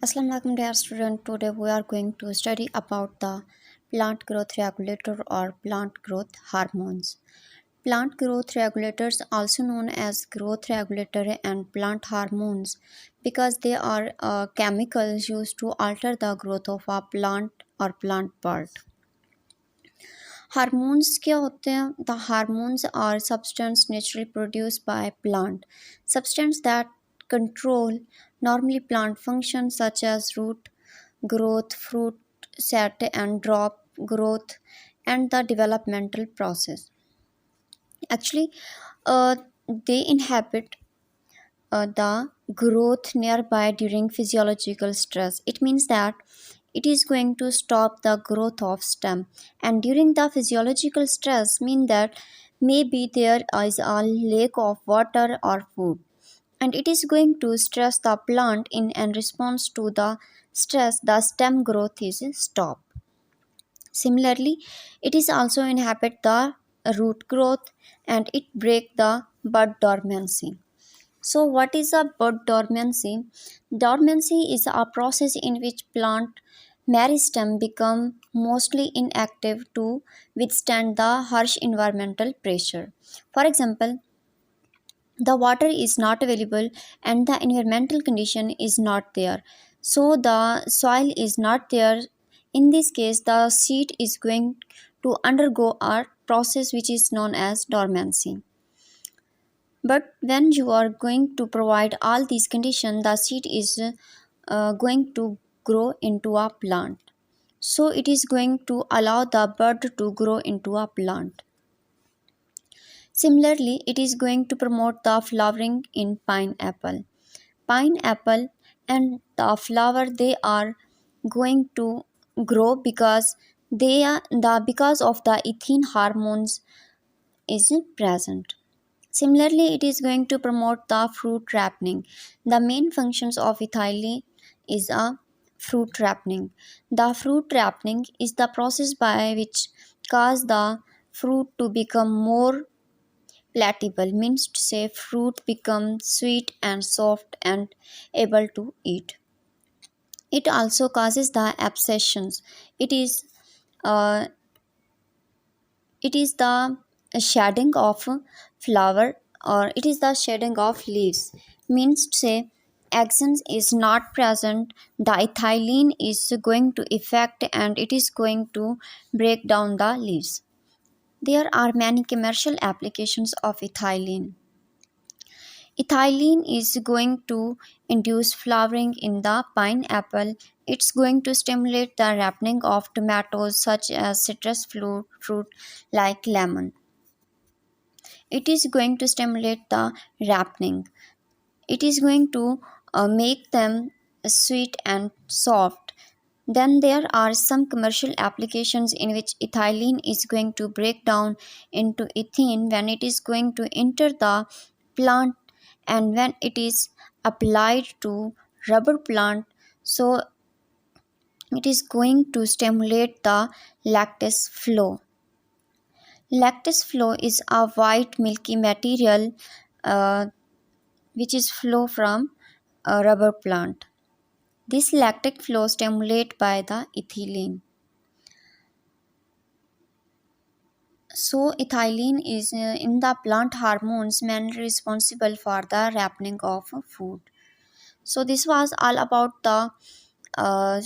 Assalamu alaikum dear student. Today we are going to study about the plant growth regulator or plant growth hormones. Plant growth regulators, also known as growth regulator and plant hormones, because they are chemicals used to alter the growth of a plant or plant part. Hormones क्या होते हैं? The hormones are substance naturally produced by plant. Substance that control normally plant functions such as root growth, fruit set and drop growth, and the developmental process. Actually, uh, they inhabit the growth nearby during physiological stress. It means that it is going to stop the growth of stem, and during the physiological stress mean that maybe there is a lack of water or food, and it is going to stress the plant in and response to the stress the stem growth is stopped. Similarly, it is also inhibit the root growth and it break the bud dormancy. So, what is a bud dormancy? Dormancy is a process in which plant meristem become mostly inactive to withstand the harsh environmental pressure. For example, the water is not available and the environmental condition is not there. So, the soil is not there. In this case, the seed is going to undergo a process which is known as dormancy. But when you are going to provide all these conditions, the seed is going to grow into a plant. So it is going to allow the bud to grow into a plant. Similarly, it is going to promote the flowering in pineapple. Pineapple and the flower they are going to grow because because of the ethylene hormones is present. Similarly, it is going to promote the fruit ripening. The main functions of ethylene is a fruit ripening. The fruit ripening is the process by which cause the fruit to become more palatable, means to say fruit becomes sweet and soft and able to eat. It also causes the abscissions. It is uh, it is the shading of flower or it is the shading of leaves, means to say axons is not present, the ethylene is going to affect and it is going to break down the leaves. There are many commercial applications of ethylene. Ethylene is going to induce flowering in the pineapple. It's going to stimulate the ripening of tomatoes such as citrus fruit like lemon. It is going to stimulate the ripening. It is going to make them sweet and soft. Then there are some commercial applications in which ethylene is going to break down into ethene when it is going to enter the plant and when it is applied to rubber plant, so it is going to stimulate the lattice flow. Lattice flow is a white milky material uh, which is flow from a rubber plant. This lactic flow stimulated by the ethylene. So ethylene is in the plant hormones mainly responsible for the ripening of food. So this was all about the uh,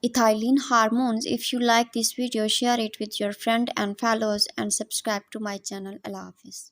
ethylene hormones. If you like this video, share it with your friend and follows and subscribe to my channel. Allah Hafiz.